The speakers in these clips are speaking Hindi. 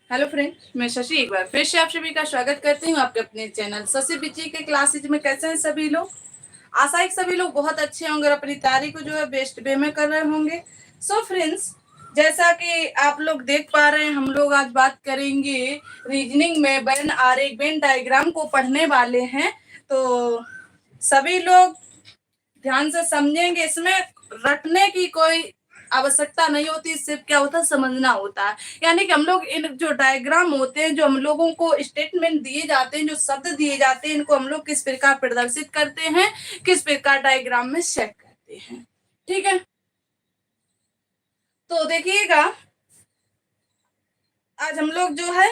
हेलो फ्रेंड, मैं शशि एक बार फिर से आप सभी का स्वागत करती हूँ आपके अपने चैनल शशि बिची के क्लासेज में। कैसे हैं सभी लोग? आशा है कि सभी लोग बहुत अच्छे होंगे और अपनी तैयारी को जो है बेस्ट वे में कर रहे होंगे। सो फ्रेंड्स, जैसा कि आप लोग देख पा रहे हैं, हम लोग आज बात करेंगे रीजनिंग में वेन आरेख वेन डायग्राम को पढ़ने वाले हैं। तो सभी लोग ध्यान से समझेंगे। इसमें रटने की कोई आवश्यकता नहीं होती, सिर्फ क्या होता है समझना होता है। यानी कि हम लोग इन जो डायग्राम होते हैं, जो हम लोगों को स्टेटमेंट दिए जाते हैं, जो शब्द दिए जाते हैं, इनको हम लोग किस प्रकार प्रदर्शित करते हैं, किस प्रकार डायग्राम में सेट करते हैं। ठीक है, तो देखिएगा, आज हम लोग जो है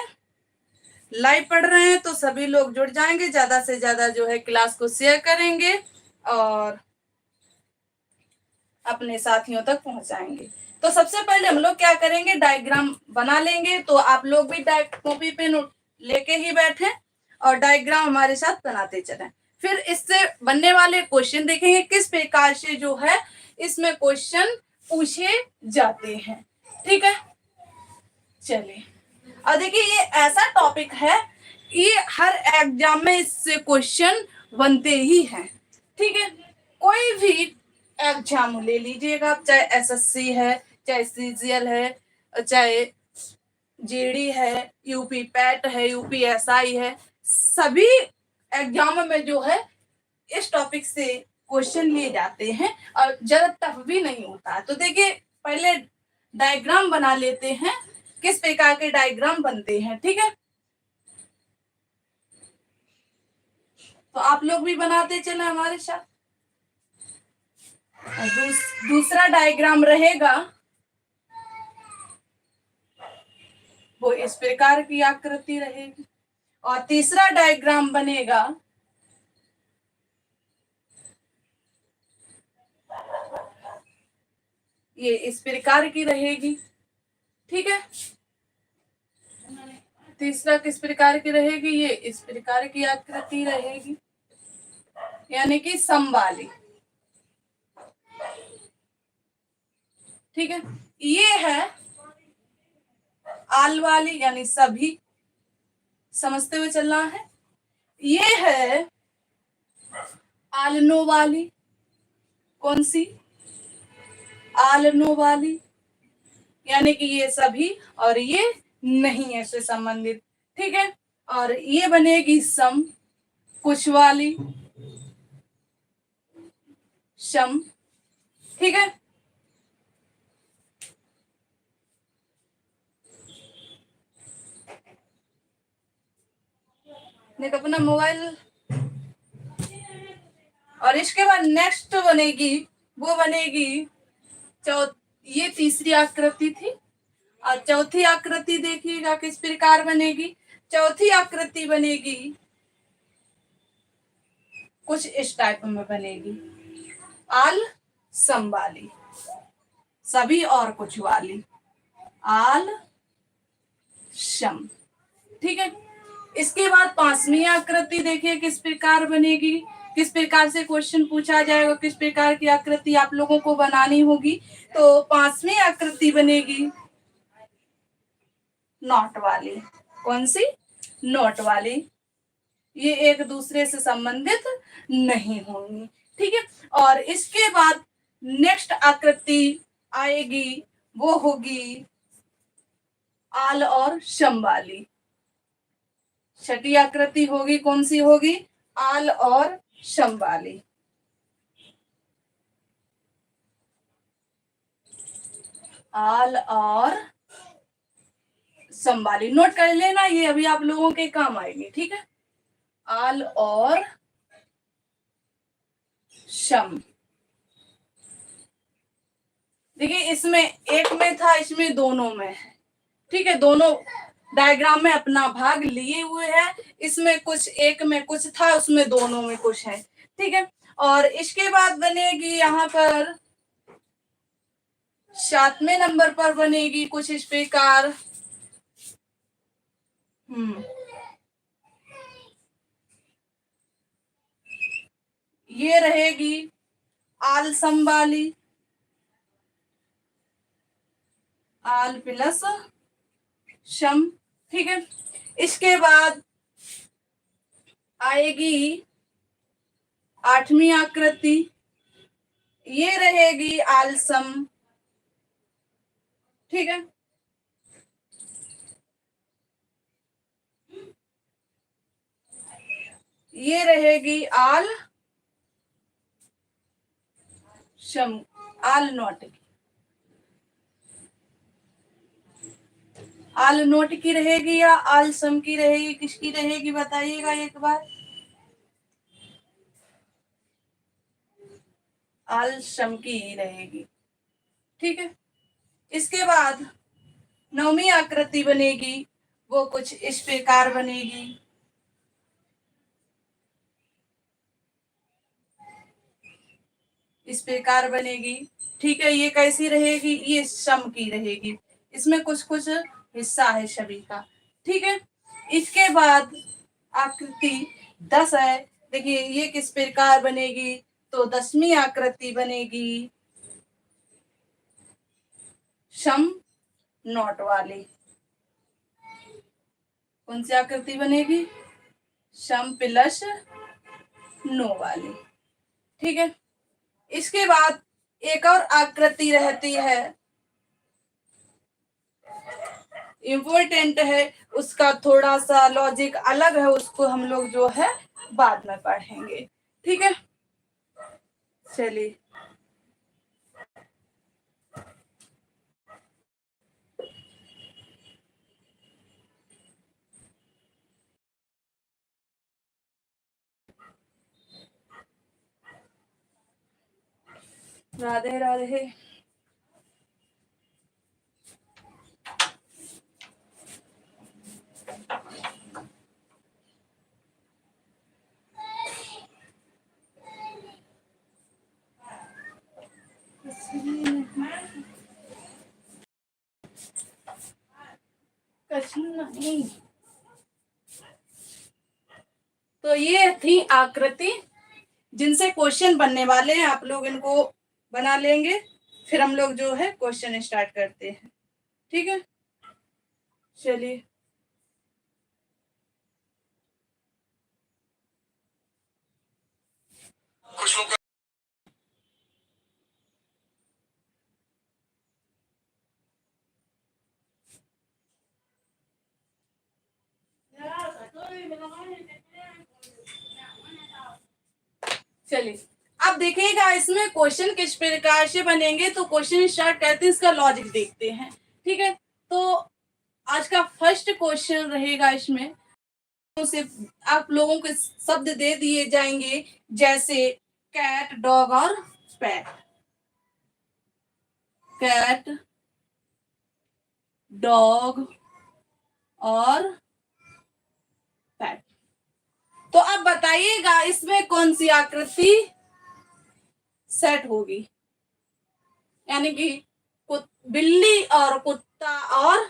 लाइव पढ़ रहे हैं, तो सभी लोग जुड़ जाएंगे, ज्यादा से ज्यादा जो है क्लास को शेयर करेंगे और अपने साथियों तक पहुंचाएंगे। तो सबसे पहले हम लोग क्या करेंगे, डायग्राम बना लेंगे। तो आप लोग भी कॉपी पे नोट लेके ही बैठे और डायग्राम हमारे साथ बनाते चलें। फिर इससे बनने वाले क्वेश्चन देखेंगे किस प्रकार से जो है इसमें क्वेश्चन पूछे जाते हैं। ठीक है, चलिए। और देखिए, ये ऐसा टॉपिक है, ये हर एग्जाम में इससे क्वेश्चन बनते ही हैं। ठीक है, कोई भी एग्जाम ले लीजिएगा आप, चाहे एसएससी है, चाहे सीजीएल है, चाहे जीडी है, यूपी पैट है, यूपीएसआई है, सभी एग्जाम में जो है इस टॉपिक से क्वेश्चन लिए जाते हैं और ज्यादा टफ भी नहीं होता है। तो देखिए, पहले डायग्राम बना लेते हैं, किस प्रकार के डायग्राम बनते हैं। ठीक है, तो आप लोग भी बनाते चले हमारे साथ। दूसरा डायग्राम रहेगा, वो इस प्रकार की आकृति रहेगी। और तीसरा डायग्राम बनेगा, ये इस प्रकार की रहेगी। ठीक है, तीसरा किस प्रकार की रहेगी, ये इस प्रकार की आकृति रहेगी, यानी कि समवाली। ठीक है, ये है आल वाली, यानी सभी, समझते हुए चलना है। ये है आलनो वाली। कौन सी? आलनो वाली, यानी कि ये सभी और ये नहीं है से संबंधित। ठीक है, और ये बनेगी सम, कुछ वाली, सम। ठीक है, नहीं तो अपना मोबाइल। और इसके बाद नेक्स्ट बनेगी, वो बनेगी ये तीसरी आकृति थी। और चौथी आकृति देखिएगा किस प्रकार बनेगी। चौथी आकृति बनेगी कुछ इस टाइप में बनेगी, आल सम वाली, सभी और कुछ वाली, आल सम। ठीक है, इसके बाद पांचवी आकृति देखिए किस प्रकार बनेगी, किस प्रकार से क्वेश्चन पूछा जाएगा, किस प्रकार की आकृति आप लोगों को बनानी होगी। तो पांचवी आकृति बनेगी नॉट वाली। कौन सी? नॉट वाली। ये एक दूसरे से संबंधित नहीं होंगी। ठीक है, और इसके बाद नेक्स्ट आकृति आएगी, वो होगी आल और सम वाली। छठी आकृति होगी, कौन सी होगी? आल और सम वाली। आल और सम वाली नोट कर लेना, ये अभी आप लोगों के काम आएगी। ठीक है, आल और सम। देखिए, इसमें एक में था, इसमें दोनों में है। ठीक है, दोनों डायग्राम में अपना भाग लिए हुए हैं। इसमें कुछ एक में कुछ था, उसमें दोनों में कुछ है। ठीक है, और इसके बाद बनेगी यहाँ पर 7वें नंबर पर बनेगी कुछ इस प्रकार। ये रहेगी आल सम वाली, आल प्लस सम। ठीक है। इसके बाद आएगी 8वीं आकृति, ये रहेगी आलसम। ठीक है। ये रहेगी आल शम, आल नोट की, आल नोट की रहेगी या आल सम की रहेगी, किसकी रहेगी बताइएगा एक बार। आल शम की ही रहेगी। ठीक है। इसके बाद 9वीं आकृति बनेगी, वो कुछ इस प्रकार बनेगी। इस प्रकार बनेगी। ठीक है। ये कैसी रहेगी, ये सम की रहेगी, इसमें कुछ कुछ हिस्सा है सभी का। ठीक है। इसके बाद आकृति 10 है। देखिए ये किस प्रकार बनेगी, तो 10वीं आकृति बनेगी सम नोट वाली। कौन सी आकृति बनेगी, सम प्लस नो वाली। ठीक है। इसके बाद एक और आकृति रहती है, इम्पोर्टेंट है, उसका थोड़ा सा लॉजिक अलग है, उसको हम लोग जो है बाद में पढ़ेंगे। ठीक है। चलिए राधे राधे। नहीं, तो ये थी आकृति जिनसे क्वेश्चन बनने वाले हैं, आप लोग इनको बना लेंगे, फिर हम लोग जो है क्वेश्चन स्टार्ट करते हैं। ठीक है। चलिए चलिए अब देखिएगा इसमें क्वेश्चन किस प्रकार से बनेंगे, तो क्वेश्चन स्टार्ट करते हैं, इसका लॉजिक देखते हैं। ठीक है। तो आज का फर्स्ट क्वेश्चन रहेगा, इसमें से आप लोगों के शब्द दे दिए जाएंगे, जैसे कैट, डॉग और पैट। कैट, डॉग और पैट। तो अब बताइएगा इसमें कौन सी आकृति सेट होगी, यानी कि बिल्ली और कुत्ता और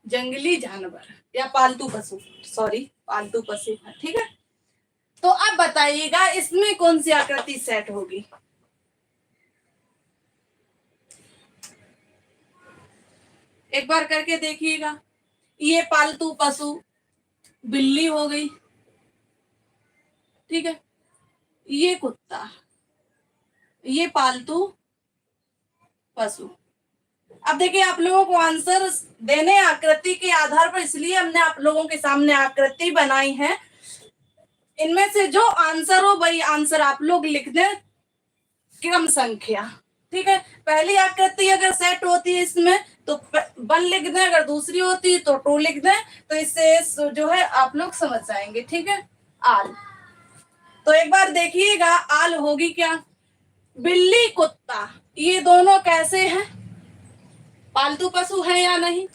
जंगली जानवर या पालतू पशु, सॉरी पालतू पशु। ठीक है। तो अब बताइएगा इसमें कौन सी आकृति सेट होगी। एक बार करके देखिएगा। ये पालतू पशु बिल्ली हो गई। ठीक है। ये कुत्ता, ये पालतू पशु। अब देखिए आप लोगों को आंसर देने आकृति के आधार पर, इसलिए हमने आप लोगों के सामने आकृति बनाई है। इनमें से जो आंसर हो वही आंसर आप लोग लिख दें, क्रम संख्या। ठीक है। पहली आकृति अगर सेट होती है इसमें तो 1 लिख दें, अगर दूसरी होती है तो 2 लिख दें, तो इससे जो है आप लोग समझ जाएंगे। ठीक है। आल, तो एक बार देखिएगा आल होगी क्या, बिल्ली कुत्ता ये दोनों कैसे हैं, पालतू पशु हैं या नहीं।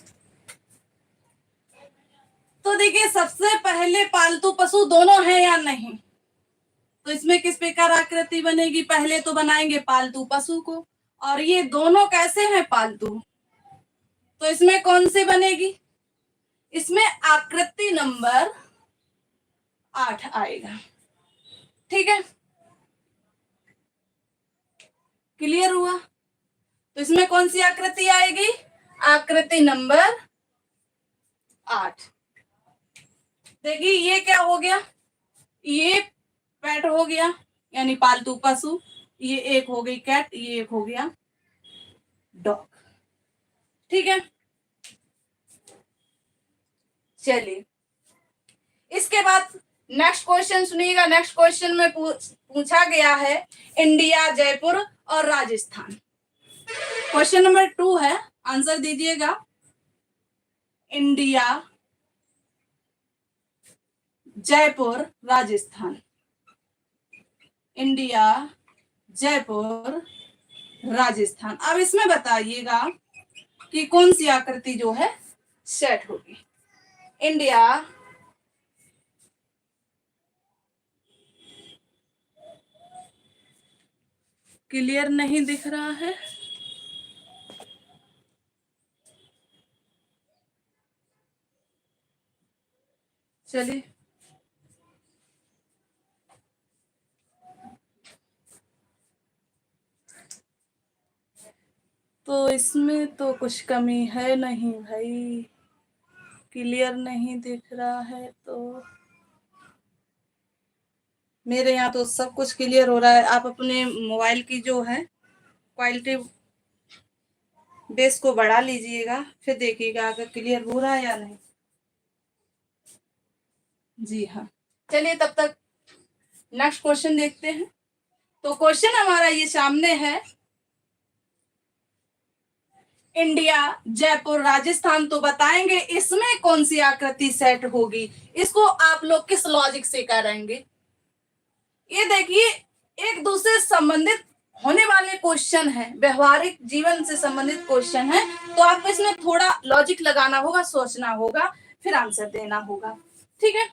तो देखिए सबसे पहले पालतू पशु दोनों हैं या नहीं, तो इसमें किस प्रकार आकृति बनेगी, पहले तो बनाएंगे पालतू पशु को, और ये दोनों कैसे हैं पालतू, तो इसमें कौन सी बनेगी, इसमें आकृति नंबर 8 आएगा। ठीक है। क्लियर हुआ। तो इसमें कौन सी आकृति आएगी, आकृति नंबर 8। देखिए ये क्या हो गया, ये पेट हो गया यानी पालतू पशु, ये एक हो गई कैट, ये एक हो गया डॉग। ठीक है, चलिए इसके बाद नेक्स्ट क्वेश्चन सुनिएगा। नेक्स्ट क्वेश्चन में पूछा गया है इंडिया, जयपुर और राजस्थान। क्वेश्चन नंबर 2 है, आंसर दीजिएगा। इंडिया, जयपुर, राजस्थान। इंडिया, जयपुर, राजस्थान। अब इसमें बताइएगा कि कौन सी आकृति जो है सेट होगी। इंडिया, क्लियर नहीं दिख रहा है, चलिए तो इसमें तो कुछ कमी है नहीं भाई, क्लियर नहीं दिख रहा है तो मेरे यहाँ तो सब कुछ क्लियर हो रहा है। आप अपने मोबाइल की जो है क्वालिटी बेस को बढ़ा लीजिएगा, फिर देखिएगा अगर क्लियर हो रहा है या नहीं। जी हाँ, चलिए तब तक नेक्स्ट क्वेश्चन देखते हैं। तो क्वेश्चन हमारा ये सामने है, इंडिया, जयपुर, राजस्थान। तो बताएंगे इसमें कौन सी आकृति सेट होगी। इसको आप लोग किस लॉजिक से करेंगे। ये देखिए एक दूसरे से संबंधित होने वाले क्वेश्चन है, व्यवहारिक जीवन से संबंधित क्वेश्चन है, तो आपको इसमें थोड़ा लॉजिक लगाना होगा, सोचना होगा, फिर आंसर देना होगा। ठीक है,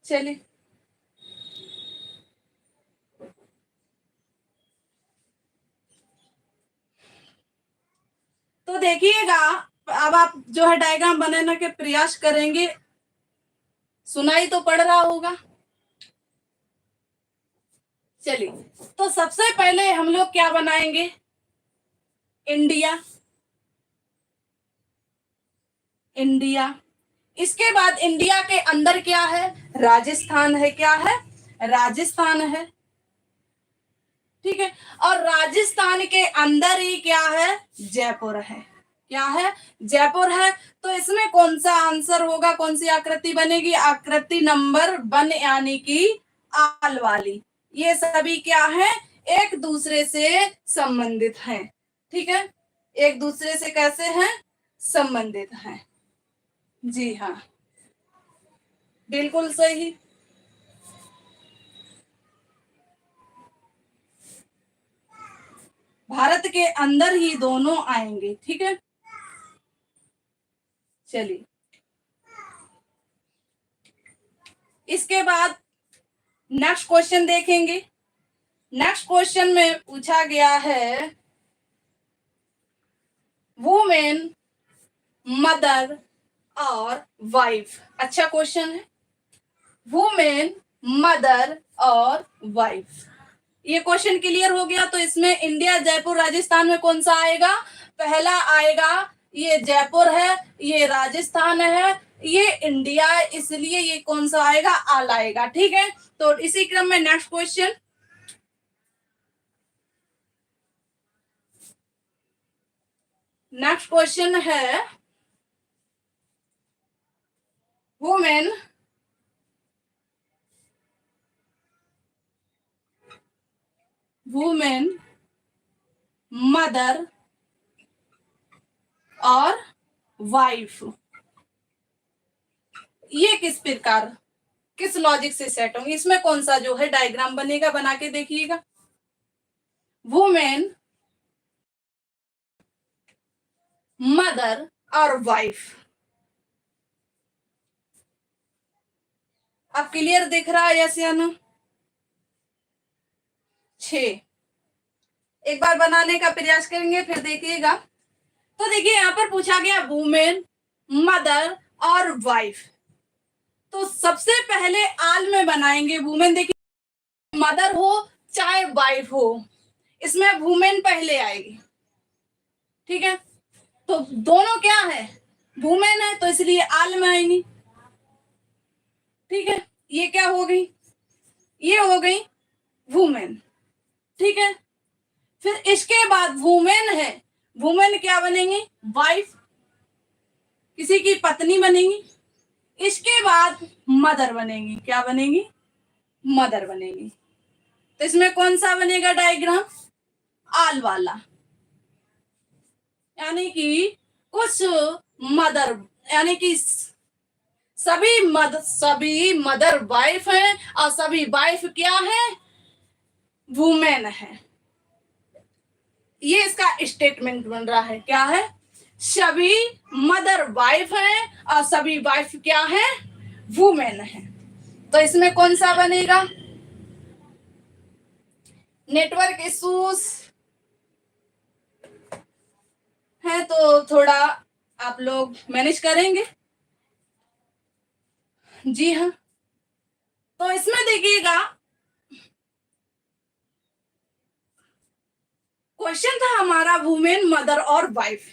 चलिए तो देखिएगा। अब आप जो है डायग्राम बनाने के प्रयास करेंगे, सुनाई तो पड़ रहा होगा। चलिए तो सबसे पहले हम लोग क्या बनाएंगे, इंडिया, इंडिया। इसके बाद इंडिया के अंदर क्या है, राजस्थान है। क्या है, राजस्थान है। ठीक है, और राजस्थान के अंदर ही क्या है, जयपुर है। क्या है, जयपुर है। तो इसमें कौन सा आंसर होगा, कौन सी आकृति बनेगी, आकृति नंबर 1 यानी कि आल वाली। ये सभी क्या है, एक दूसरे से संबंधित हैं। ठीक है, एक दूसरे से कैसे हैं, संबंधित हैं। जी हाँ, बिल्कुल सही। भारत के अंदर ही दोनों आएंगे। ठीक है, चलिए इसके बाद नेक्स्ट क्वेश्चन देखेंगे। नेक्स्ट क्वेश्चन में पूछा गया है वुमेन, मदर और वाइफ। अच्छा क्वेश्चन है, वुमेन, मदर और वाइफ। ये क्वेश्चन क्लियर हो गया। तो इसमें इंडिया, जयपुर, राजस्थान में कौन सा आएगा, पहला आएगा ये जयपुर है, ये राजस्थान है, ये इंडिया, इसलिए ये कौन सा आएगा, आल आएगा। ठीक है, तो इसी क्रम में नेक्स्ट क्वेश्चन, नेक्स्ट क्वेश्चन है वुमेन, वुमेन, मदर और वाइफ। ये किस प्रकार, किस लॉजिक से सेट होंगे, इसमें कौन सा जो है डायग्राम बनेगा, बना के देखिएगा। वुमेन, मदर और वाइफ। अब क्लियर दिख रहा है यस या नो। 6 एक बार बनाने का प्रयास करेंगे, फिर देखिएगा। तो देखिए यहां पर पूछा गया वुमेन, मदर और वाइफ। तो सबसे पहले आल में बनाएंगे वुमेन। देखिए मदर हो चाहे वाइफ हो, इसमें वुमेन पहले आएगी। ठीक है, तो दोनों क्या है, वुमेन है तो इसलिए आल में आएंगी। ठीक है, ये क्या हो गई, ये हो गई वुमेन। ठीक है, फिर इसके बाद वुमेन है, वुमेन क्या बनेंगी, वाइफ, किसी की पत्नी बनेंगी। इसके बाद मदर बनेंगी, क्या बनेंगी, मदर बनेंगी। तो इसमें कौन सा बनेगा डायग्राम, आल वाला, यानी कि कुछ मदर, यानी कि सभी मदर वाइफ हैं और सभी वाइफ क्या है, वुमेन है। ये इसका स्टेटमेंट बन रहा है, क्या है, सभी मदर वाइफ हैं और सभी वाइफ क्या है, वुमेन है। तो इसमें कौन सा बनेगा, नेटवर्क इश्यूज है तो थोड़ा आप लोग मैनेज करेंगे। जी हाँ, तो इसमें देखिएगा क्वेश्चन था हमारा वुमेन, मदर और वाइफ,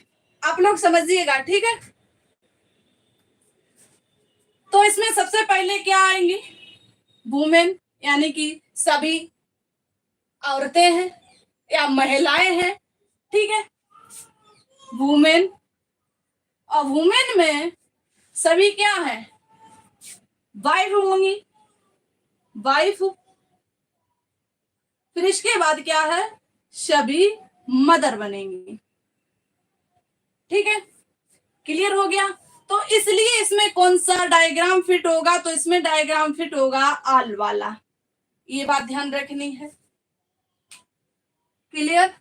आप लोग समझिएगा। ठीक है, तो इसमें सबसे पहले क्या आएंगी, वुमेन यानी कि सभी औरतें हैं या महिलाएं हैं। ठीक है, वुमेन, और वुमेन में सभी क्या है, वाइफ होंगी, वाइफ। फिर इसके बाद क्या है, सभी मदर बनेंगी। ठीक है, क्लियर हो गया। तो इसलिए इसमें कौन सा डायग्राम फिट होगा, तो इसमें डायग्राम फिट होगा आल वाला, ये बात ध्यान रखनी है। क्लियर,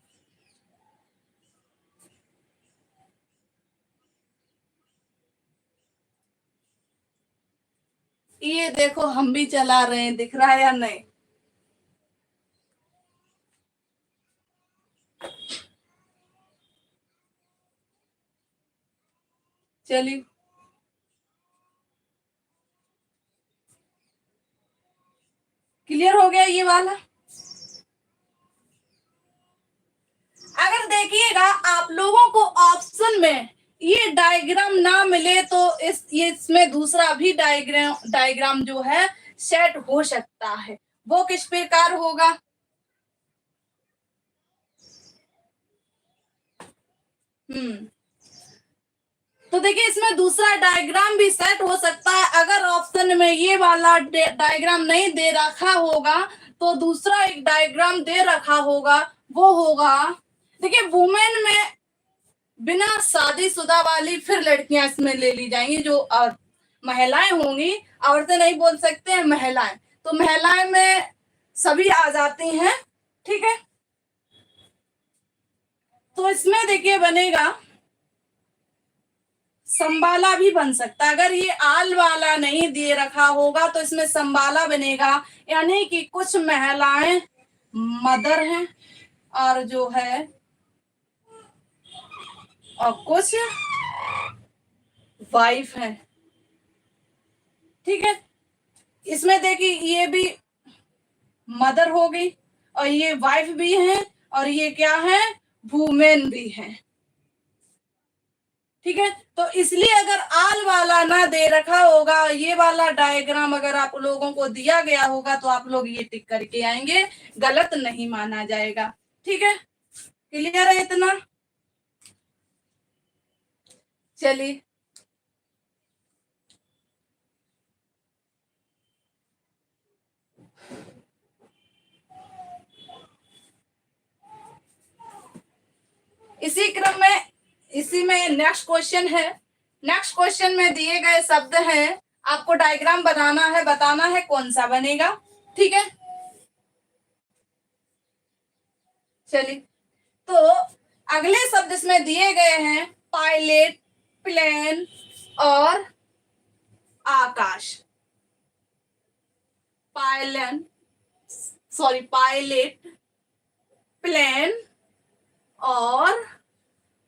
ये देखो हम भी चला रहे हैं, दिख रहा है या नहीं, चलिए क्लियर हो गया ये वाला। अगर देखिएगा आप लोगों को ऑप्शन में ये डायग्राम ना मिले तो इसमें दूसरा भी डायग्राम जो है सेट हो सकता है। वो किस प्रकार होगा, तो देखिए इसमें दूसरा डायग्राम भी सेट हो सकता है। अगर ऑप्शन में ये वाला डायग्राम नहीं दे रखा होगा तो दूसरा एक डायग्राम दे रखा होगा, वो होगा, देखिए वुमेन में बिना शादीशुदा वाली फिर लड़कियां इसमें ले ली जाएंगी, जो महिलाएं होंगी, औरतें नहीं बोल सकते हैं, महिलाएं, तो महिलाएं में सभी आ जाती हैं। ठीक है, तो इसमें देखिए बनेगा संबाला भी बन सकता है। अगर ये आल वाला नहीं दे रखा होगा तो इसमें संबाला बनेगा, यानी कि कुछ महिलाएं मदर हैं और जो है और कुछ वाइफ है। ठीक है, इसमें देखिए ये भी मदर हो गई और ये वाइफ भी है और ये क्या है, वुमेन भी है। ठीक है, तो इसलिए अगर आल वाला ना दे रखा होगा, ये वाला डायग्राम अगर आप लोगों को दिया गया होगा तो आप लोग ये टिक करके आएंगे, गलत नहीं माना जाएगा। ठीक है, क्लियर है इतना, चलिए इसी क्रम में इसी में नेक्स्ट क्वेश्चन है। नेक्स्ट क्वेश्चन में दिए गए शब्द हैं, आपको डायग्राम बनाना है, बताना है कौन सा बनेगा। ठीक है, चलिए, तो अगले शब्द इसमें दिए गए हैं पायलट, प्लेन और आकाश। पायलन पायलट, प्लेन और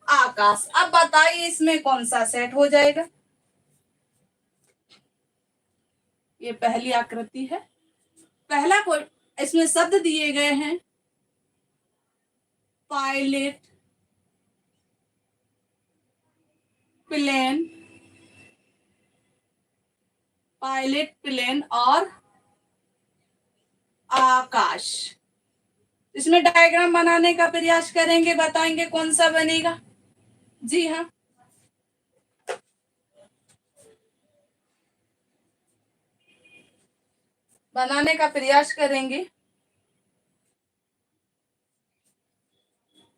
आकाश। अब बताइए इसमें कौन सा सेट हो जाएगा। ये पहली आकृति है, पहला कोई इसमें शब्द दिए गए हैं पायलट, प्लेन पायलट प्लेन और आकाश। इसमें डायग्राम बनाने का प्रयास करेंगे, बताएंगे कौन सा बनेगा। जी हाँ, बनाने का प्रयास करेंगे।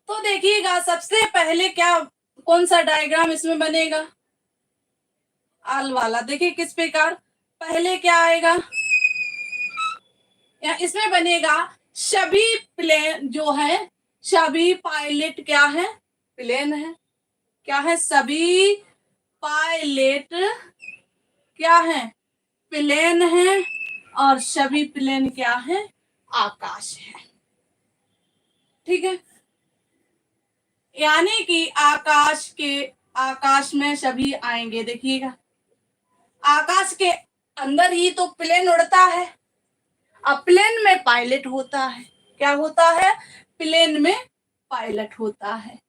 तो देखिएगा सबसे पहले क्या, कौन सा डायग्राम इसमें बनेगा, आल वाला। देखिए किस प्रकार, पहले क्या आएगा, या इसमें बनेगा सभी प्लेन जो है, सभी पायलट क्या है, प्लेन है। क्या है, सभी पायलट क्या है, प्लेन है, और सभी प्लेन क्या है, आकाश है। ठीक है, यानी कि आकाश में सभी आएंगे। देखिएगा आकाश के अंदर ही तो प्लेन उड़ता है, अब प्लेन में पायलट होता है। क्या होता है, प्लेन में पायलट होता है।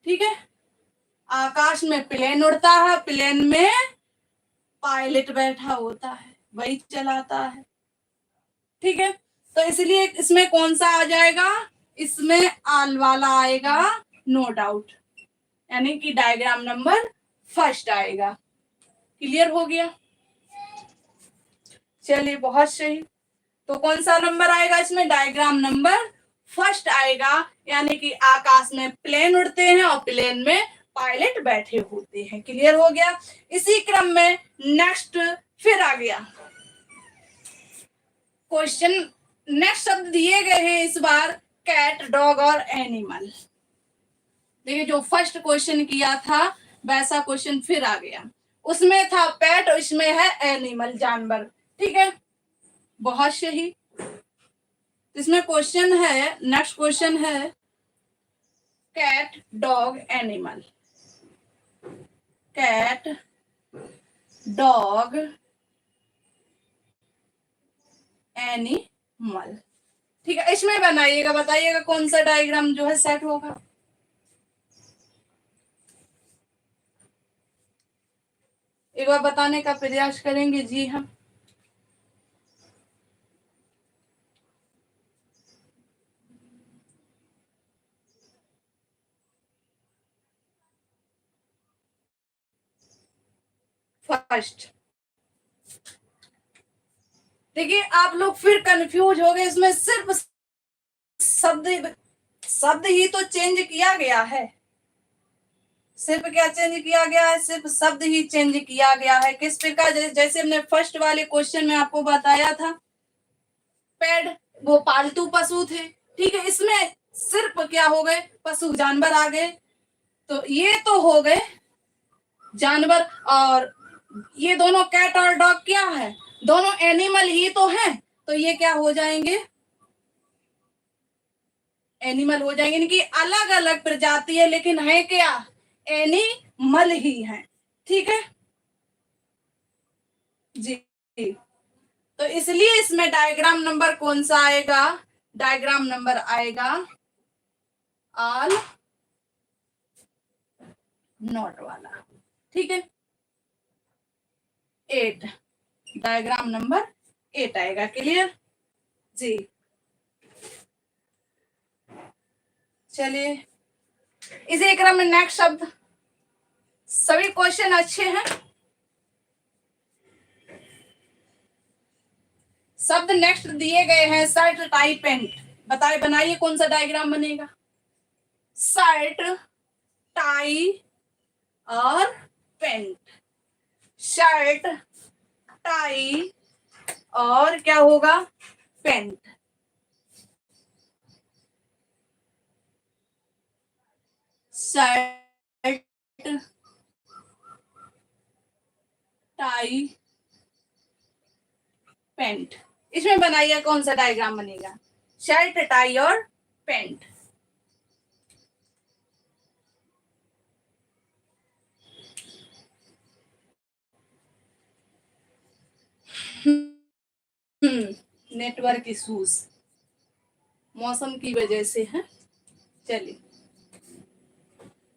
ठीक है, आकाश में प्लेन उड़ता है, प्लेन में पायलट बैठा होता है, वही चलाता है। ठीक है, तो इसलिए इसमें कौन सा आ जाएगा, इसमें आल वाला आएगा, नो डाउट, यानी कि डायग्राम नंबर फर्स्ट आएगा। क्लियर हो गया, चलिए बहुत सही। तो कौन सा नंबर आएगा इसमें, डायग्राम नंबर फर्स्ट आएगा, यानी कि आकाश में प्लेन उड़ते हैं और प्लेन में पायलट बैठे होते हैं। क्लियर हो गया। इसी क्रम में नेक्स्ट फिर आ गया क्वेश्चन, नेक्स्ट शब्द दिए गए हैं इस बार कैट, डॉग और एनिमल। देखिए जो फर्स्ट क्वेश्चन किया था वैसा क्वेश्चन फिर आ गया, उसमें था पेट और इसमें है एनिमल, जानवर। ठीक है, बहुत सही। इसमें क्वेश्चन है, नेक्स्ट क्वेश्चन है cat, dog, animal. Cat, dog, animal. ठीक है, इसमें बनाइएगा, बताइएगा कौन सा डायग्राम जो है सेट होगा। एक बार बताने का प्रयास करेंगे। जी हाँ, फर्स्ट। देखिए आप लोग फिर कंफ्यूज हो गए, इसमें सिर्फ शब्द ही तो चेंज किया गया है। सिर्फ क्या चेंज किया गया है, सिर्फ शब्द ही चेंज किया गया है। किस प्रकार, जैसे हमने फर्स्ट वाले क्वेश्चन में आपको बताया था, पेड वो पालतू पशु थे। ठीक है, इसमें सिर्फ क्या हो गए, पशु जानवर आ गए। तो ये तो हो गए जानवर, और ये दोनों कैट और डॉग क्या है, दोनों एनिमल ही तो हैं। तो ये क्या हो जाएंगे, एनिमल हो जाएंगे। इनकी अलग अलग प्रजाति है लेकिन है क्या, एनिमल ही है। ठीक है जी, तो इसलिए इसमें डायग्राम नंबर कौन सा आएगा, डायग्राम नंबर आएगा ऑल नॉट वाला। ठीक है, 8, डायग्राम नंबर 8 आएगा। क्लियर जी, चलिए इसी क्रम में नेक्स्ट शब्द। सभी क्वेश्चन अच्छे हैं, शब्द नेक्स्ट दिए गए हैं शर्ट, टाई, पेंट। बताइए, बनाइए कौन सा डायग्राम बनेगा। शर्ट, टाई और पेंट। शर्ट, टाई और क्या होगा, पेंट। Shirt, tie, paint. इसमें बनाइए कौन सा डायग्राम बनेगा, शर्ट, टाई और पेंट। नेटवर्क इश्यूज मौसम की वजह से है। चलिए,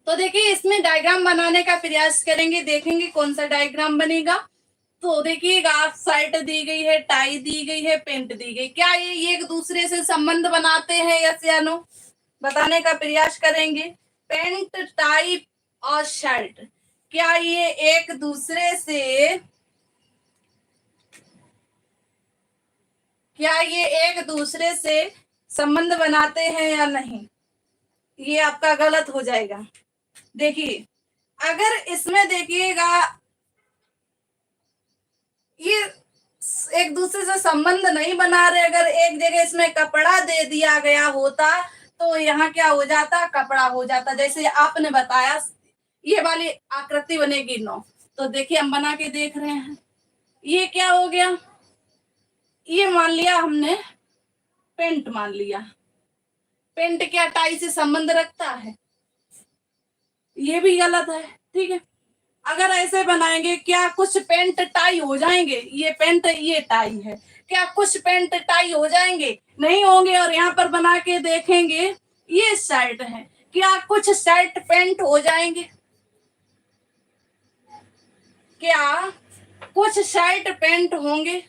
तो देखिए इसमें डायग्राम बनाने का प्रयास करेंगे, देखेंगे कौन सा डायग्राम बनेगा। तो देखिएगा, शर्ट दी गई है, टाई दी गई है, पेंट दी गई, क्या ये एक दूसरे से संबंध बनाते हैं, यस या नो? बताने का प्रयास करेंगे। पेंट, टाई और शर्ट, क्या ये एक दूसरे से, क्या ये एक दूसरे से संबंध बनाते हैं या नहीं? ये आपका गलत हो जाएगा। देखिए, अगर इसमें देखिएगा ये एक दूसरे से संबंध नहीं बना रहे, अगर एक जगह इसमें कपड़ा दे दिया गया होता तो यहाँ क्या हो जाता, कपड़ा हो जाता। जैसे आपने बताया ये वाली आकृति बनेगी 9, तो देखिए हम बना के देख रहे हैं, ये क्या हो गया, ये मान लिया हमने पेंट मान लिया। पेंट क्या टाई से संबंध रखता है? ये भी गलत है। ठीक है, अगर ऐसे बनाएंगे, क्या कुछ पेंट टाई हो जाएंगे? ये पेंट, ये टाई है, क्या कुछ पेंट टाई हो जाएंगे? नहीं होंगे। और यहाँ पर बना के देखेंगे, ये शर्ट है, क्या कुछ शर्ट पेंट हो जाएंगे? क्या कुछ शर्ट पेंट होंगे?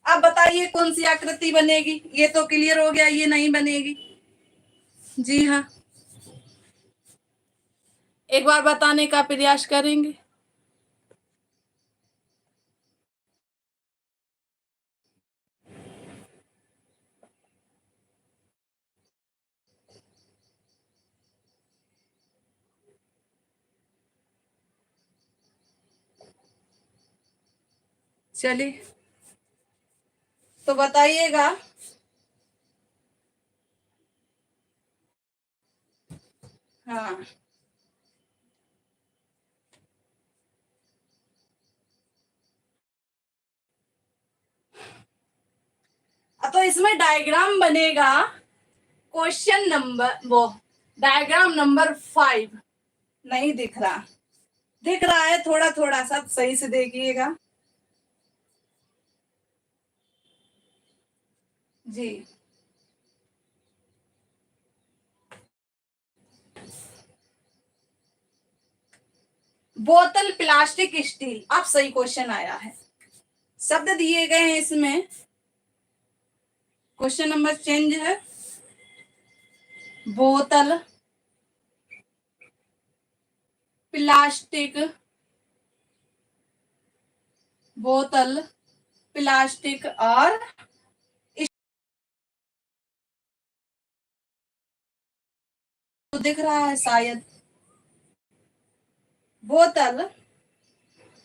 अब बताइए कौन सी आकृति बनेगी? ये तो क्लियर हो गया, ये नहीं बनेगी। जी हाँ, एक बार बताने का प्रयास करेंगे। चलिए, तो बताइएगा। हाँ, तो इसमें डायग्राम बनेगा, क्वेश्चन नंबर, वो डायग्राम नंबर 5 नहीं दिख रहा, दिख रहा है थोड़ा थोड़ा सा, सही से देखिएगा जी। बोतल, प्लास्टिक, स्टील, अब सही क्वेश्चन आया है। शब्द दिए गए हैं इसमें, क्वेश्चन नंबर चेंज है। बोतल, प्लास्टिक, बोतल, प्लास्टिक और तो दिख रहा है शायद, बोतल,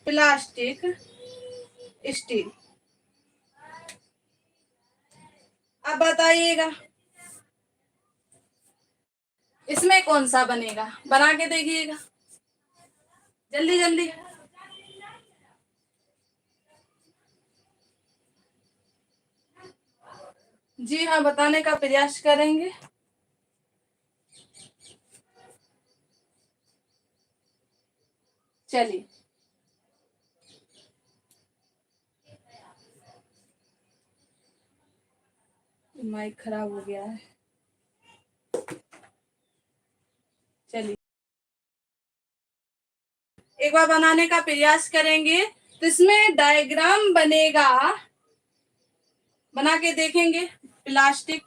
प्लास्टिक, स्टील। अब बताइएगा इसमें कौन सा बनेगा, बना के देखिएगा जल्दी जल्दी। जी हाँ, बताने का प्रयास करेंगे। चलिए, माइक खराब हो गया है। चलिए, एक बार बनाने का प्रयास करेंगे, तो इसमें डायग्राम बनेगा, बना के देखेंगे। प्लास्टिक,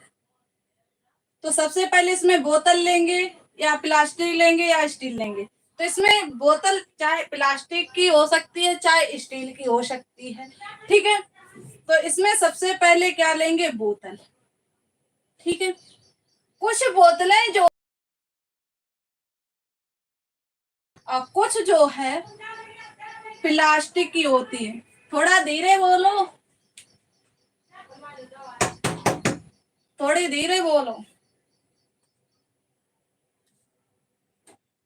तो सबसे पहले इसमें बोतल लेंगे या प्लास्टिक लेंगे या स्टील लेंगे? तो इसमें बोतल चाहे प्लास्टिक की हो सकती है, चाहे स्टील की हो सकती है। ठीक है, तो इसमें सबसे पहले क्या लेंगे, बोतल। ठीक है, कुछ बोतलें जो कुछ जो है प्लास्टिक की होती है। थोड़ा धीरे बोलो, थोड़ी धीरे बोलो।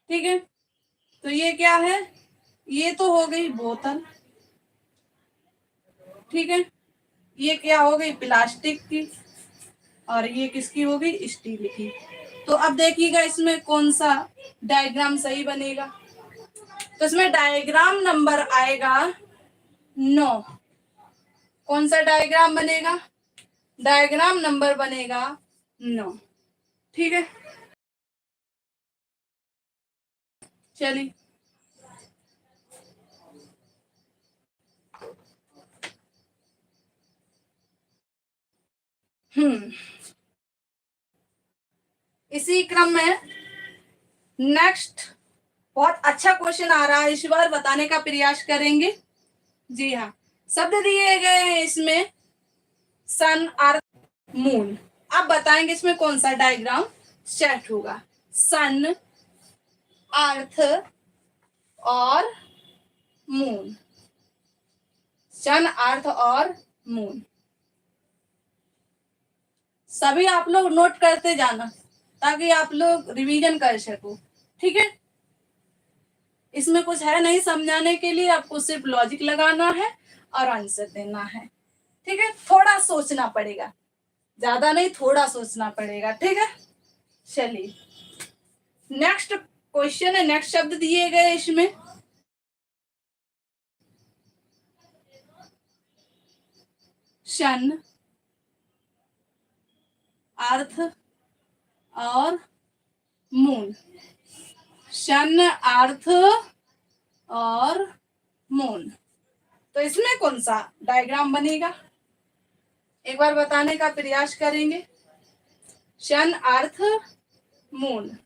ठीक है, तो ये क्या है, ये तो हो गई बोतल। ठीक है, ये क्या हो गई, प्लास्टिक की, और ये किसकी हो गई, स्टील की। तो अब देखिएगा इसमें कौन सा डायग्राम सही बनेगा। तो इसमें डायग्राम नंबर आएगा 9। कौन सा डायग्राम बनेगा, डायग्राम नंबर बनेगा 9। ठीक है, चलिए इसी क्रम में नेक्स्ट बहुत अच्छा क्वेश्चन आ रहा है, इस बार बताने का प्रयास करेंगे। जी हाँ, शब्द दिए गए हैं इसमें सन, अर्थ, मून। आप बताएंगे इसमें कौन सा डायग्राम सेट होगा। सन, अर्थ और मून, सन, अर्थ और मून। सभी आप लोग नोट करते जाना ताकि आप लोग रिवीजन कर सको। ठीक है, इसमें कुछ है नहीं समझाने के लिए, आपको सिर्फ लॉजिक लगाना है और आंसर देना है। ठीक है, थोड़ा सोचना पड़ेगा, ज्यादा नहीं, थोड़ा सोचना पड़ेगा। ठीक है, चलिए नेक्स्ट क्वेश्चन है, नेक्स्ट शब्द दिए गए इसमें सन, अर्थ और मून, सन, अर्थ और मून। तो इसमें कौन सा डायग्राम बनेगा, एक बार बताने का प्रयास करेंगे। सन, अर्थ, मून।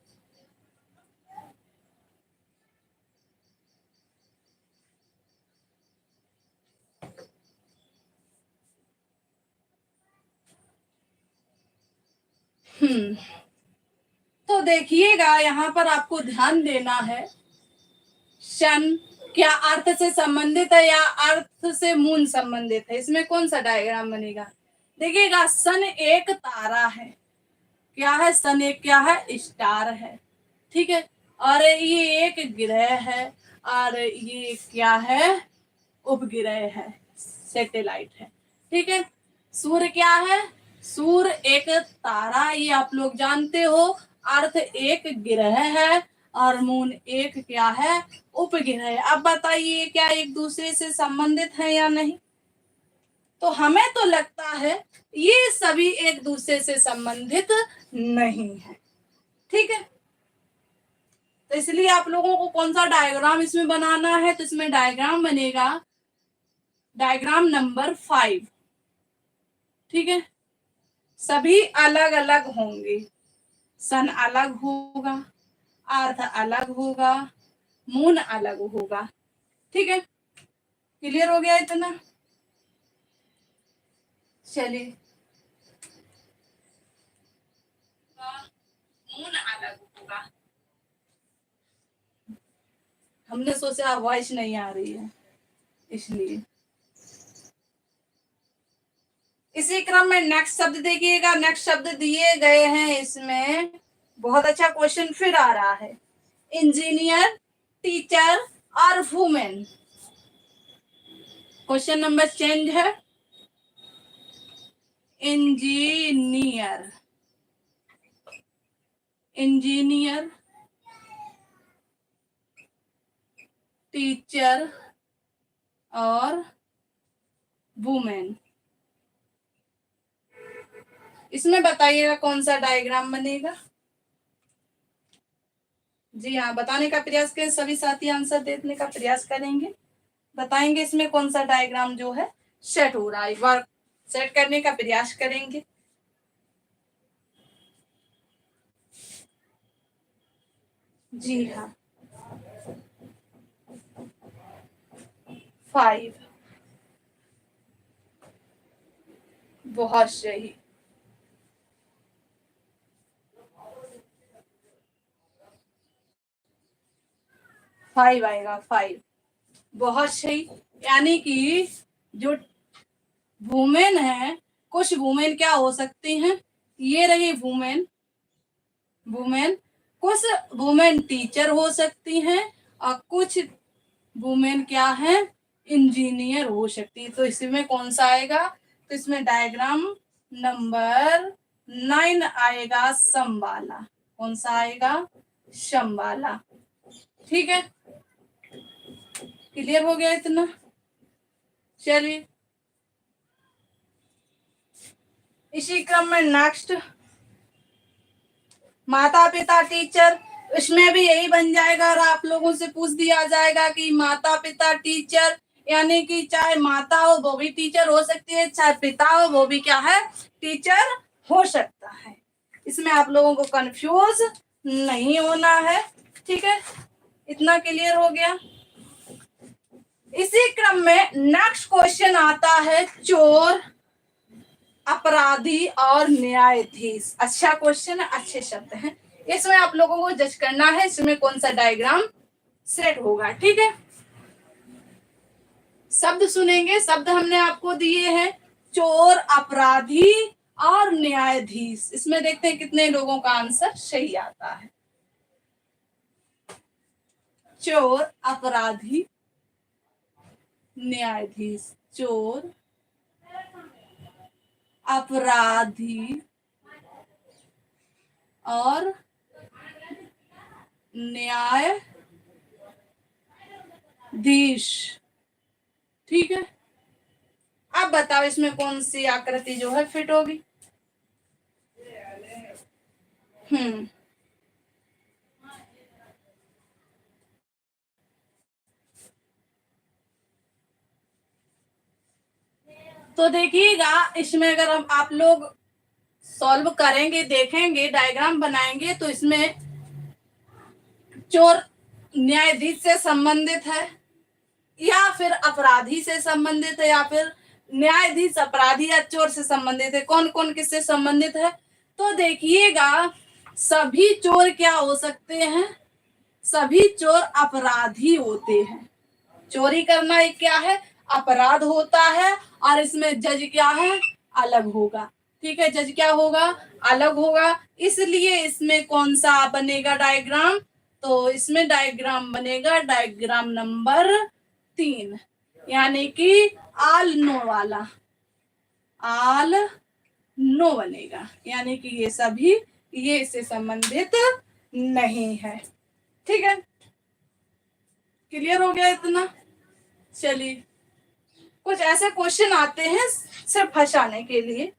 तो देखिएगा यहाँ पर आपको ध्यान देना है, सन क्या अर्थ से संबंधित है या अर्थ से मून संबंधित है, इसमें कौन सा डायग्राम बनेगा। देखिएगा सन एक तारा है, क्या है, सन एक क्या है, स्टार है। ठीक है, और ये एक ग्रह है, और ये क्या है, उपग्रह है, सैटेलाइट है। ठीक है, सूर्य क्या है, सूर्य एक तारा, ये आप लोग जानते हो। अर्थ एक ग्रह है और मून एक क्या है, उपग्रह है। अब बताइए क्या एक दूसरे से संबंधित है या नहीं। तो हमें तो लगता है ये सभी एक दूसरे से संबंधित नहीं है। ठीक है, तो इसलिए आप लोगों को कौन सा डायग्राम इसमें बनाना है, तो इसमें डायग्राम बनेगा डायग्राम नंबर 5। ठीक है, सभी अलग अलग होंगे, सन अलग होगा, अर्थ अलग होगा, मून अलग होगा। ठीक है, क्लियर हो गया इतना। चलिए, मून अलग होगा, हमने सोचा वॉइस नहीं आ रही है इसलिए। इसी क्रम में नेक्स्ट शब्द देखिएगा, नेक्स्ट शब्द दिए गए हैं इसमें, बहुत अच्छा क्वेश्चन फिर आ रहा है, इंजीनियर, टीचर और वुमेन। क्वेश्चन नंबर चेंज है, इंजीनियर, इंजीनियर, टीचर और वुमेन। इसमें बताइएगा कौन सा डायग्राम बनेगा। जी हाँ, बताने का प्रयास करें, सभी साथी आंसर देने का प्रयास करेंगे, बताएंगे इसमें कौन सा डायग्राम जो है सेट हो रहा है, एक बार सेट करने का प्रयास करेंगे। जी हाँ, 5, बहुत सही। फाइव आएगा, 5, बहुत सही। यानी कि जो वुमेन है, कुछ वुमेन क्या हो सकती हैं, ये रही वुमेन, वुमेन, कुछ वुमेन टीचर हो सकती हैं और कुछ वुमेन क्या है, इंजीनियर हो सकती है। तो इसमें कौन सा आएगा, तो इसमें डायग्राम नंबर 9 आएगा, संबाला। कौन सा आएगा, संबाला। ठीक है, क्लियर हो गया इतना। चलिए, इसी क्रम में नेक्स्ट माता पिता टीचर, इसमें भी यही बन जाएगा और आप लोगों से पूछ दिया जाएगा कि माता पिता टीचर यानी कि चाहे माता हो वो भी टीचर हो सकती है, चाहे पिता हो वो भी क्या है, टीचर हो सकता है। इसमें आप लोगों को कंफ्यूज नहीं होना है, ठीक है, इतना क्लियर हो गया। इसी क्रम में नेक्स्ट क्वेश्चन आता है चोर, अपराधी और न्यायाधीश। अच्छा क्वेश्चन है, अच्छे शब्द हैं। इसमें आप लोगों को जज करना है इसमें कौन सा डायग्राम सेट होगा, ठीक है। शब्द सुनेंगे, शब्द हमने आपको दिए हैं, चोर, अपराधी और न्यायाधीश। इसमें देखते हैं कितने लोगों का आंसर सही आता है। चोर, अपराधी, न्यायाधीश। चोर, अपराधी और न्यायाधीश, ठीक है। अब बताओ इसमें कौन सी आकृति जो है फिट होगी। तो देखिएगा इसमें अगर हम आप लोग सॉल्व करेंगे, देखेंगे, डायग्राम बनाएंगे, तो इसमें चोर न्यायाधीश से संबंधित है, या फिर अपराधी से संबंधित है, या फिर न्यायाधीश अपराधी या चोर से संबंधित है। कौन कौन किससे संबंधित है? तो देखिएगा सभी चोर क्या हो सकते हैं, सभी चोर अपराधी होते हैं। चोरी करना एक क्या है, अपराध होता है, और इसमें जज क्या है, अलग होगा, ठीक है। जज क्या होगा, अलग होगा। इसलिए इसमें कौन सा बनेगा डायग्राम, तो इसमें डायग्राम बनेगा डायग्राम नंबर 3, यानी कि आल नो वाला, आल नो बनेगा, यानी कि ये सभी ये इससे संबंधित नहीं है, ठीक है। क्लियर हो गया इतना? चलिए कुछ ऐसे क्वेश्चन आते हैं सिर्फ फंसाने के लिए।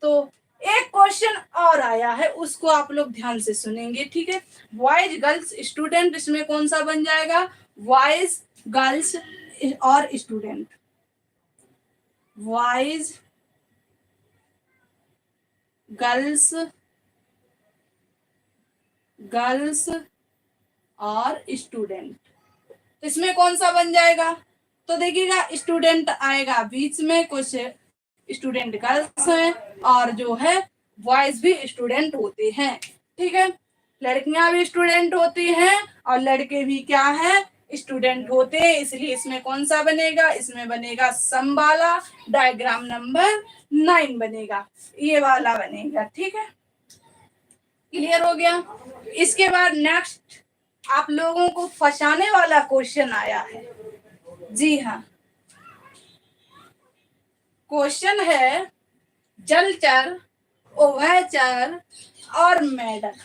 तो एक क्वेश्चन और आया है, उसको आप लोग ध्यान से सुनेंगे, ठीक है। बॉयज गर्ल्स स्टूडेंट, इसमें कौन सा बन जाएगा, बॉयज गर्ल्स और स्टूडेंट। बॉयज गर्ल्स, गर्ल्स और स्टूडेंट, इसमें कौन सा बन जाएगा? तो देखिएगा स्टूडेंट आएगा बीच में, कुछ स्टूडेंट गर्ल्स हैं और जो है बॉयज भी स्टूडेंट होते हैं, ठीक है। लड़कियां भी स्टूडेंट होती हैं और लड़के भी क्या है, स्टूडेंट होते हैं। इसलिए इसमें कौन सा बनेगा, इसमें बनेगा सम वाला, डायग्राम नंबर 9 बनेगा, ये वाला बनेगा, ठीक है। क्लियर हो गया? इसके बाद नेक्स्ट आप लोगों को फंसाने वाला क्वेश्चन आया है। जी हाँ, क्वेश्चन है जलचर, उभयचर और मेढक।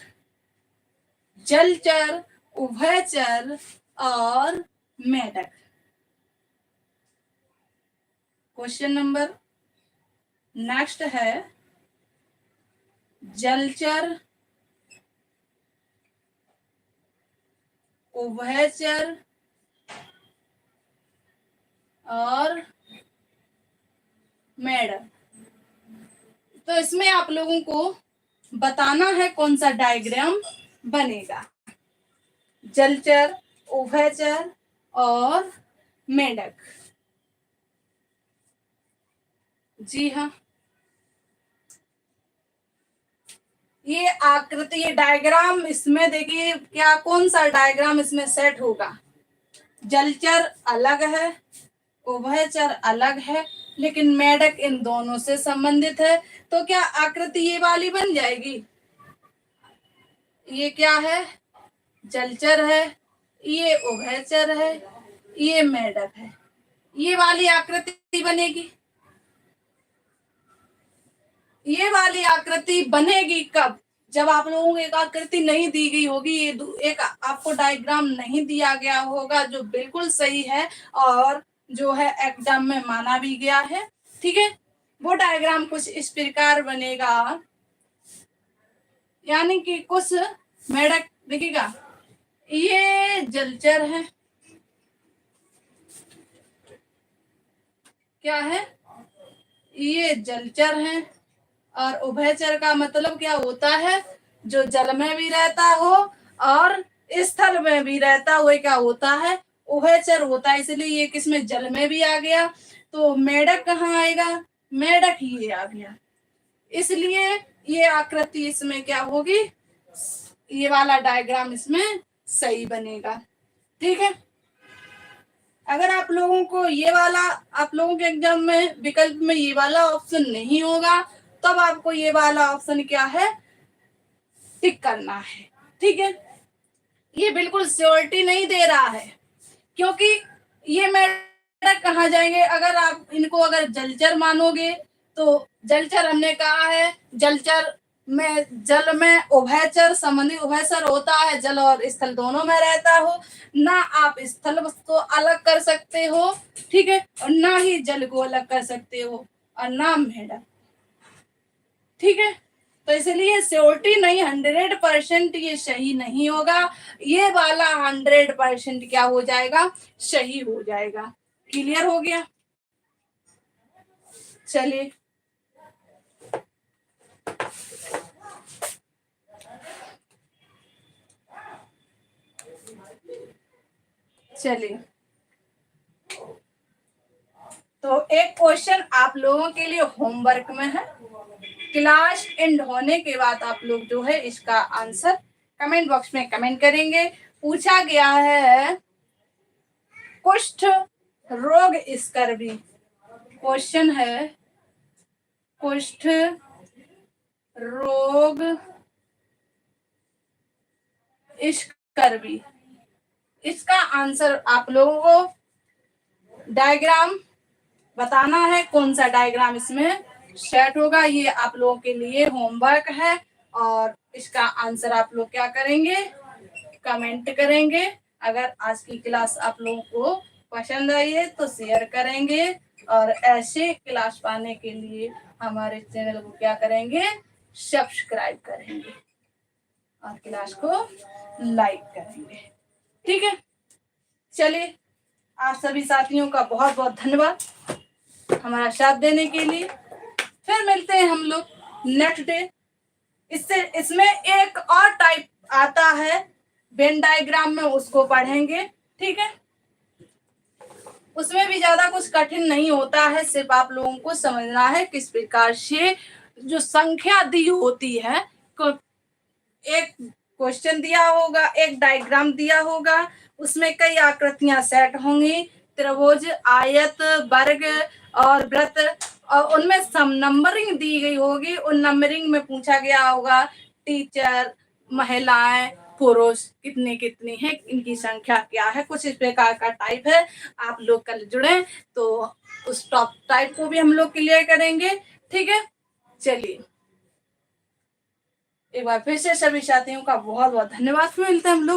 जलचर, उभयचर और मेढक। क्वेश्चन नंबर नेक्स्ट है जलचर, उभयचर और मेढक। तो इसमें आप लोगों को बताना है कौन सा डायग्राम बनेगा, जलचर, उभयचर और मेढक। जी हाँ, ये आकृति, ये डायग्राम, इसमें देखिए क्या कौन सा डायग्राम इसमें सेट होगा। जलचर अलग है, उभयचर अलग है, लेकिन मेढक इन दोनों से संबंधित है। तो क्या आकृति ये वाली बन जाएगी? ये क्या है, जलचर है, ये उभयचर है, ये मेढक है, ये वाली आकृति बनेगी। ये वाली आकृति बनेगी कब? जब आप लोगों को एक आकृति नहीं दी गई होगी, ये एक आपको डायग्राम नहीं दिया गया होगा जो बिल्कुल सही है और जो है एग्जाम में माना भी गया है, ठीक है। वो डायग्राम कुछ इस प्रकार बनेगा, यानी कि कुछ मेढक देखिएगा, ये जलचर है, क्या है, ये जलचर है। और उभयचर का मतलब क्या होता है, जो जल में भी रहता हो और स्थल में भी रहता हुआ क्या होता है, उभयचर होता है। इसलिए ये किसमें, जल में भी आ गया। तो मेढक कहाँ आएगा, मेढक ये आ गया। इसलिए ये आकृति इसमें क्या होगी, ये वाला डायग्राम इसमें सही बनेगा। ठीक है। अगर आप लोगों को ये वाला, आप लोगों के एग्जाम में विकल्प में ये वाला ऑप्शन नहीं होगा, तब आपको ये वाला ऑप्शन क्या है, टिक करना है। ठीक है। ये बिल्कुल श्योरिटी नहीं दे रहा है, क्योंकि ये मेढक कहाँ जाएंगे। अगर आप इनको अगर जलचर मानोगे, तो जलचर हमने कहा है, जलचर में जल में उभयचर संबंधी, उभयचर होता है जल और स्थल दोनों में रहता हो। ना आप स्थल को अलग कर सकते हो, ठीक है, और ना ही जल को अलग कर सकते हो, और ना मेढक। ठीक है। तो इसलिए श्योरिटी नहीं, 100% ये सही नहीं होगा। ये वाला 100% क्या हो जाएगा, सही हो जाएगा। क्लियर हो गया। चलिए चलिए, तो एक क्वेश्चन आप लोगों के लिए होमवर्क में है। क्लास एंड होने के बाद आप लोग जो है इसका आंसर कमेंट बॉक्स में कमेंट करेंगे। पूछा गया है कुष्ठ रोग स्कर्वी। क्वेश्चन है कुष्ठ रोग स्कर्वी। इसका आंसर आप लोगों को डायग्राम बताना है, कौन सा डायग्राम इसमें सेट होगा। ये आप लोगों के लिए होमवर्क है, और इसका आंसर आप लोग क्या करेंगे, कमेंट करेंगे। अगर आज की क्लास आप लोगों को पसंद आई है तो शेयर करेंगे, और ऐसे क्लास पाने के लिए हमारे चैनल को क्या करेंगे, सब्सक्राइब करेंगे और क्लास को लाइक करेंगे। ठीक है। चलिए, आप सभी साथियों का बहुत बहुत धन्यवाद हमारा साथ देने के लिए। फिर मिलते हैं हम लोग नेक्स्ट डे। इसमें एक और टाइप आता है वेन डायग्राम में, उसको पढ़ेंगे। ठीक है। उसमें भी ज्यादा कुछ कठिन नहीं होता है, सिर्फ आप लोगों को समझना है किस प्रकार से जो संख्या दी होती है, एक क्वेश्चन दिया होगा, एक डायग्राम दिया होगा, उसमें कई आकृतियां सेट होंगी, त्रिभुज, आयत, वर्ग और वृत्त, और उनमें सम नंबरिंग दी गई होगी। उन नंबरिंग में पूछा गया होगा टीचर, महिलाएं, पुरुष कितने कितनी है, इनकी संख्या क्या है, कुछ इस प्रकार का टाइप है। आप लोग कल जुड़े तो उस टॉप टाइप को भी हम लोग क्लियर करेंगे। ठीक है। चलिए, एक बार फिर से सभी साथियों का बहुत बहुत धन्यवाद। मिलते हैं हम लोग